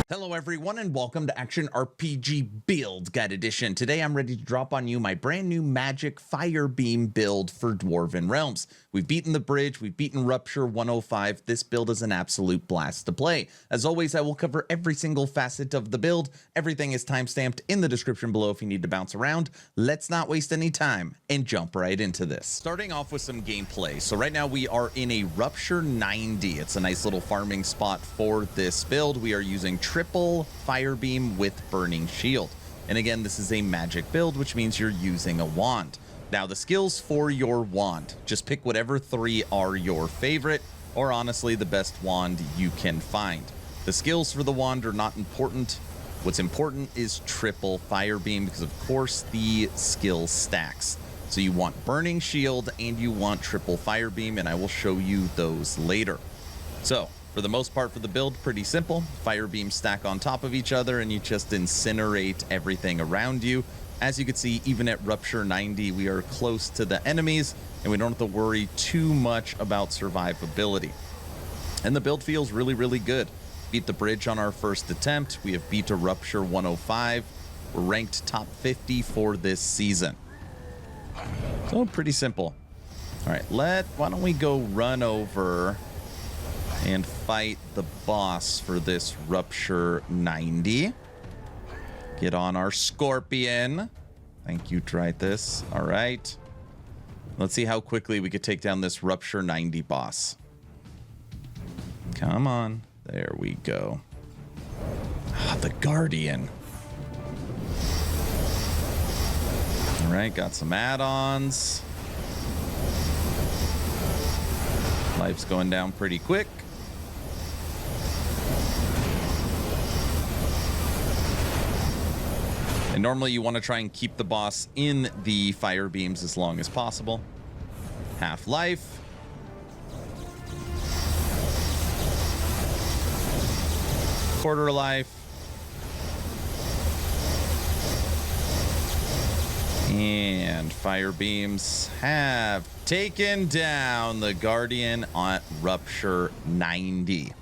Hello everyone and welcome to Action RPG Build Guide Edition. Today I'm ready to drop on you my brand new Magic Firebeam build for Dwarven Realms. We've beaten the bridge, we've beaten Rupture 105. This build is an absolute blast to play. As always, I will cover every single facet of the build. Everything is timestamped in the description below if you need to bounce around. Let's not waste any time and jump right into this. Starting off with some gameplay. So right now we are in a Rupture 90. It's a nice little farming spot for this build. We are using triple Firebeam with Burning Shield. And again, this is a magic build, which means you're using a wand. Now, the skills for your wand, just pick whatever 3 are your favorite, or honestly, the best wand you can find. The skills for the wand are not important. What's important is triple Firebeam, because of course the skill stacks. So you want Burning Shield and you want triple Firebeam, and I will show you those later. So, for the most part for the build, pretty simple. Firebeam stack on top of each other and you just incinerate everything around you. As you can see, even at Rupture 90, we are close to the enemies and we don't have to worry too much about survivability. And the build feels really, really good. Beat the bridge on our first attempt. We have beat a Rupture 105. We're ranked top 50 for this season. So pretty simple. All right, why don't we go run over and fight the boss for this Rupture 90. Get on our Scorpion. Thank you, Tritus. All right. Let's see how quickly we could take down this Rupture 90 boss. Come on. There we go. Ah, the Guardian. All right, got some add-ons. Life's going down pretty quick. And normally you want to try and keep the boss in the fire beams as long as possible. Half life. Quarter life. And fire beams have taken down the Guardian on Rupture 90.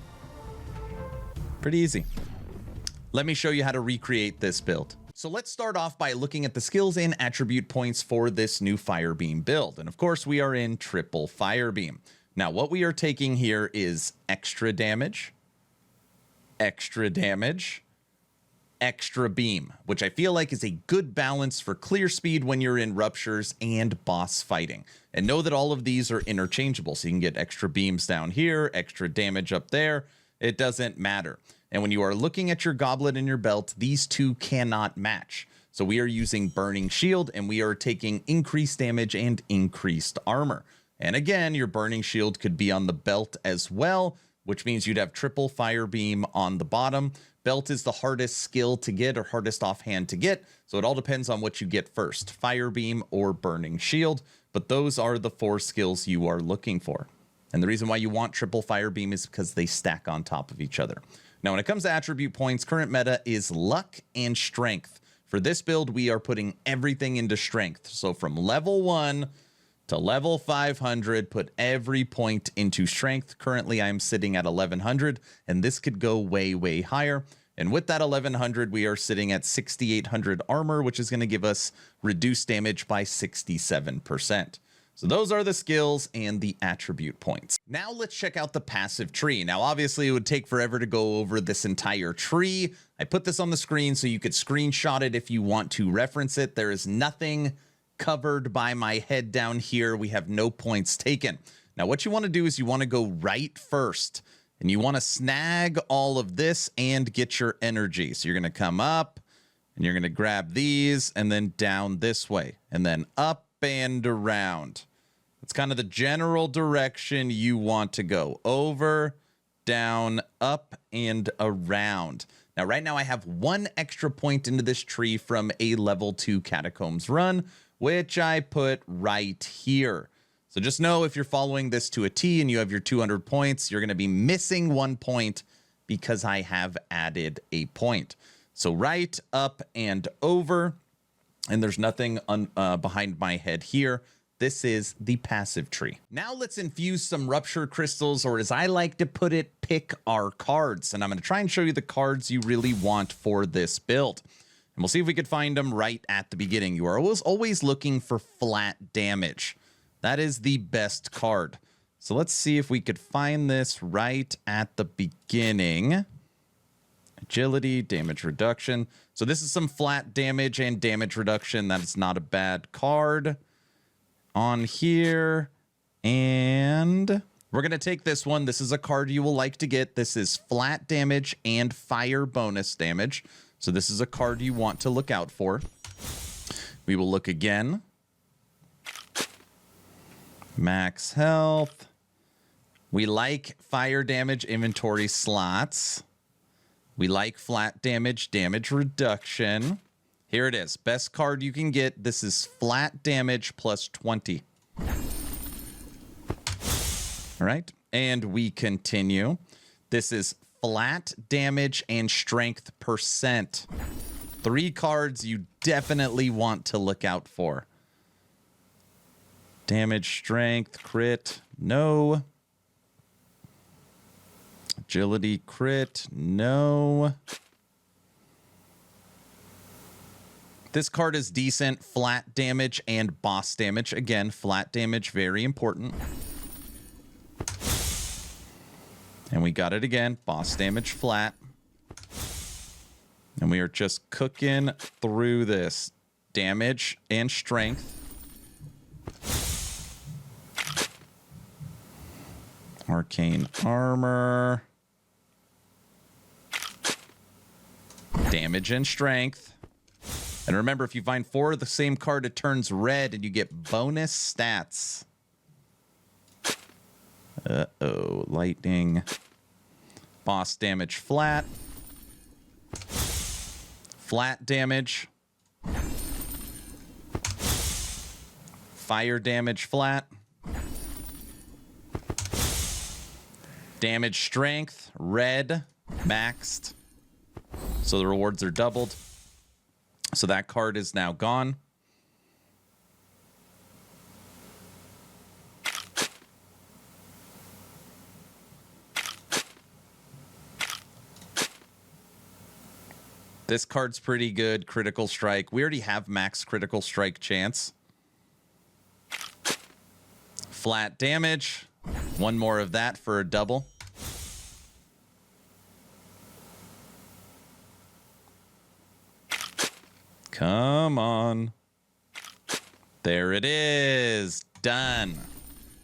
Pretty easy. Let me show you how to recreate this build. So let's start off by looking at the skills and attribute points for this new Firebeam build. And of course, we are in triple Firebeam. Now, what we are taking here is extra damage, extra beam, which I feel like is a good balance for clear speed when you're in Ruptures and boss fighting. And know that all of these are interchangeable. So you can get extra beams down here, extra damage up there. It doesn't matter. And when you are looking at your goblet and your belt, these two cannot match. So we are using Burning Shield and we are taking increased damage and increased armor. And again, your Burning Shield could be on the belt as well, which means you'd have triple Firebeam on the bottom. Belt is the hardest skill to get or hardest offhand to get. So it all depends on what you get first, Firebeam or Burning Shield. But those are the 4 skills you are looking for. And the reason why you want triple Firebeam is because they stack on top of each other. Now, when it comes to attribute points, current meta is luck and strength. For this build, we are putting everything into strength. So from level 1 to level 500, put every point into strength. Currently, I'm sitting at 1100, and this could go way, way higher. And with that 1100, we are sitting at 6800 armor, which is going to give us reduced damage by 67%. So those are the skills and the attribute points. Now let's check out the passive tree. Now, obviously, it would take forever to go over this entire tree. I put this on the screen so you could screenshot it if you want to reference it. There is nothing covered by my head down here. We have no points taken. Now, what you want to do is you want to go right first, and you want to snag all of this and get your energy. So you're going to come up, and you're going to grab these, and then down this way, and then up and around. It's kind of the general direction you want to go. Over, down, up, and around. Now, right now I have 1 extra point into this tree from a level 2 Catacombs run, which I put right here. So just know if you're following this to a T and you have your 200 points, you're going to be missing 1 point because I have added a point. So right, up, and over. And there's nothing behind my head here. This is the passive tree. Now let's infuse some rupture crystals, or as I like to put it, pick our cards. And I'm going to try and show you the cards you really want for this build. And we'll see if we could find them right at the beginning. You are always looking for flat damage. That is the best card. So let's see if we could find this right at the beginning. Agility, damage reduction. So this is some flat damage and damage reduction. That is not a bad card on here. And we're going to take this one. This is a card you will like to get. This is flat damage and fire bonus damage. So this is a card you want to look out for. We will look again. Max health. We like fire damage inventory slots. We like flat damage, damage reduction. Here it is. Best card you can get. This is flat damage plus 20. All right. And we continue. This is flat damage and strength percent. 3 cards you definitely want to look out for. Damage, strength, crit, no. Agility, crit, no. This card is decent. Flat damage and boss damage. Again, flat damage, very important. And we got it again. Boss damage, flat. And we are just cooking through this. Damage and strength. Arcane armor. Damage and strength. And remember, if you find 4 of the same card, it turns red and you get bonus stats. Uh-oh. Lightning. Boss damage flat. Flat damage. Fire damage flat. Damage strength, red, maxed. So the rewards are doubled. So that card is now gone. This card's pretty good. Critical strike. We already have max critical strike chance. Flat damage. 1 more of that for a double. Come on. There it is. Done.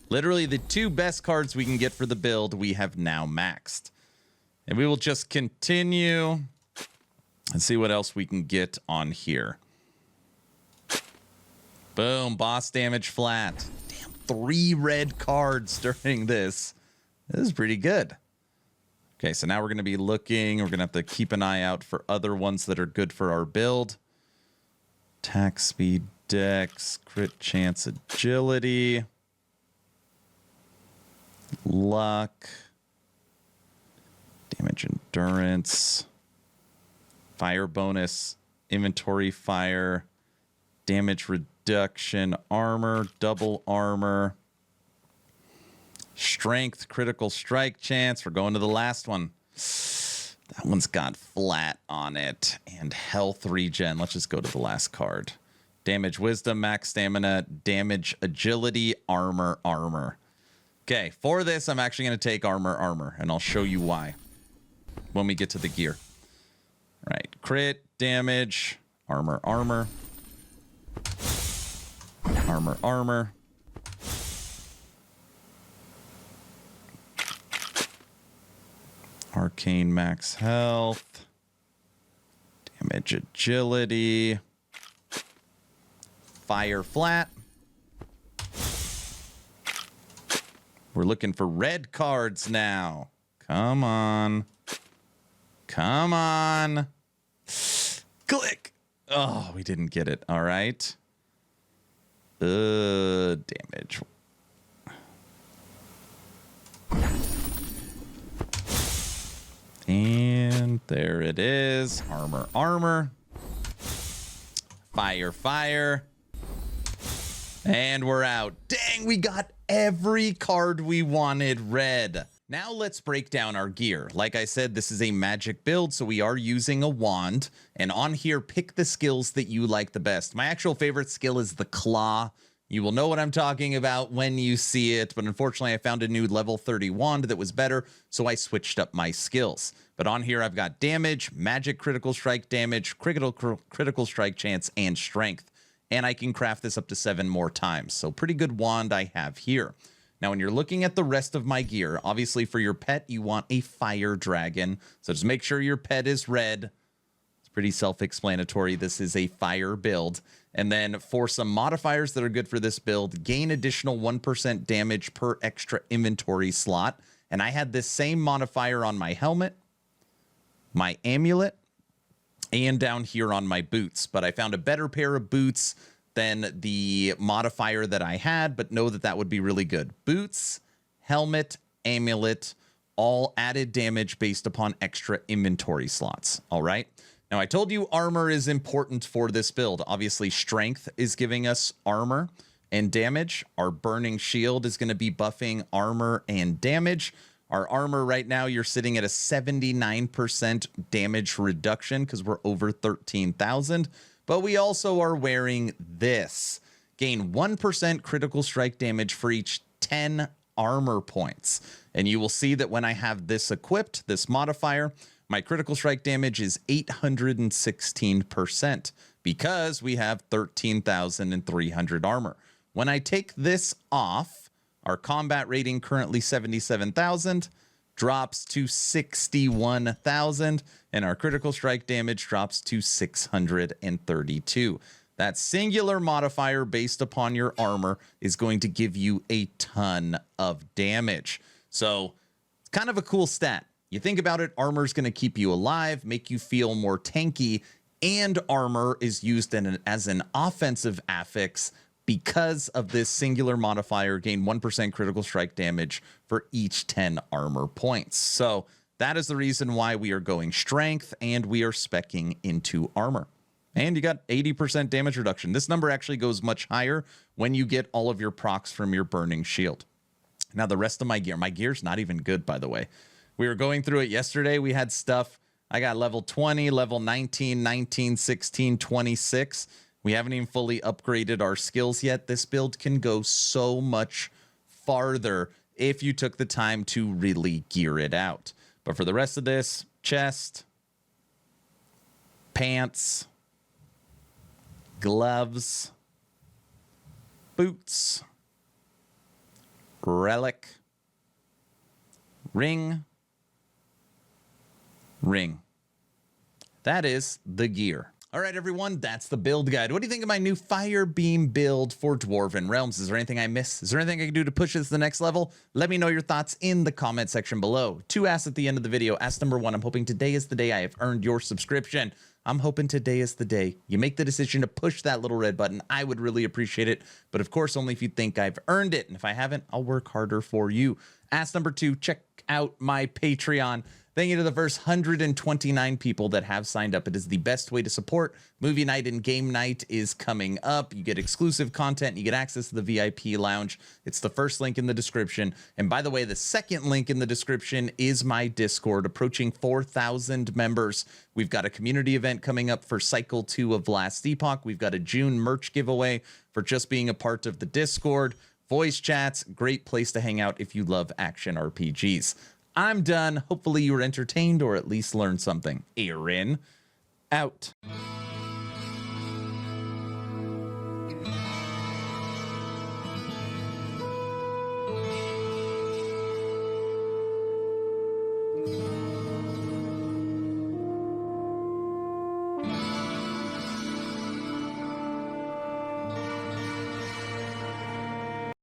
Literally the 2 best cards we can get for the build we have now maxed. And we will just continue and see what else we can get on here. Boom. Boss damage flat. Damn, 3 red cards during this. This is pretty good. Okay, so now we're going to be looking. We're going to have to keep an eye out for other ones that are good for our build. Attack speed, dex, crit chance, agility, luck, damage endurance, fire bonus, inventory fire, damage reduction, armor, double armor, strength, critical strike chance. We're going to the last one. That one's got flat on it. And health regen. Let's just go to the last card. Damage wisdom, max stamina, damage agility, armor, armor. Okay, for this, I'm actually going to take armor, armor. And I'll show you why when we get to the gear. All right, crit, damage, armor, armor. Armor, armor. Arcane max health. Damage agility. Fire flat. We're looking for red cards now. Come on. Come on. Click. Oh, we didn't get it. All right. Damage. And there it is. Armor, armor. Fire, fire. And we're out. Dang, we got every card we wanted red. Now let's break down our gear. Like I said, this is a magic build, so we are using a wand. And on here, pick the skills that you like the best. My actual favorite skill is the claw. You will know what I'm talking about when you see it, but unfortunately I found a new level 30 wand that was better, so I switched up my skills. But on here I've got damage, magic critical strike damage, critical strike chance, and strength. And I can craft this up to 7 more times, so pretty good wand I have here. Now, when you're looking at the rest of my gear, obviously for your pet, you want a fire dragon. So just make sure your pet is red. It's pretty self-explanatory. This is a fire build. And then for some modifiers that are good for this build, gain additional 1% damage per extra inventory slot. And I had this same modifier on my helmet, my amulet, and down here on my boots. But I found a better pair of boots than the modifier that I had, but know that that would be really good. Boots, helmet, amulet, all added damage based upon extra inventory slots. All right. Now, I told you armor is important for this build. Obviously, strength is giving us armor and damage. Our burning shield is going to be buffing armor and damage. Our armor right now, you're sitting at a 79% damage reduction because we're over 13,000. But we also are wearing this. Gain 1% critical strike damage for each 10 armor points. And you will see that when I have this equipped, this modifier, my critical strike damage is 816% because we have 13,300 armor. When I take this off, our combat rating currently 77,000. Drops to 61,000, and our critical strike damage drops to 632. That singular modifier based upon your armor is going to give you a ton of damage. So it's kind of a cool stat. You think about it, armor is going to keep you alive, make you feel more tanky, and armor is used as an offensive affix because of this singular modifier. Gain 1% critical strike damage for each 10 armor points. So that is the reason why we are going strength and we are speccing into armor. And you got 80% damage reduction. This number actually goes much higher when you get all of your procs from your burning shield. Now the rest of my gear's not even good, by the way. We were going through it yesterday. We had stuff. I got level 20, level 19, 19, 16, 26. We haven't even fully upgraded our skills yet. This build can go so much farther if you took the time to really gear it out. But for the rest of this, chest, pants, gloves, boots, relic, ring. That is the gear. All right, everyone, that's the build guide. What do you think of my new Fire Beam build for Dwarven Realms? Is there anything I missed? Is there anything I can do to push this to the next level? Let me know your thoughts in the comment section below. 2 asks at the end of the video. Ask number 1, I'm hoping today is the day I have earned your subscription. I'm hoping today is the day you make the decision to push that little red button. I would really appreciate it. But of course, only if you think I've earned it. And if I haven't, I'll work harder for you. Ask number 2, check out my Patreon. Thank you to the first 129 people that have signed up. It is the best way to support. Movie night and game night is coming up. You get exclusive content. You get access to the VIP lounge. It's the first link in the description. And by the way, the second link in the description is my Discord, approaching 4,000 members. We've got a community event coming up for Cycle 2 of Last Epoch. We've got a June merch giveaway for just being a part of the Discord. Voice chats, great place to hang out if you love action RPGs. I'm done. Hopefully you were entertained or at least learned something. Aaron, out.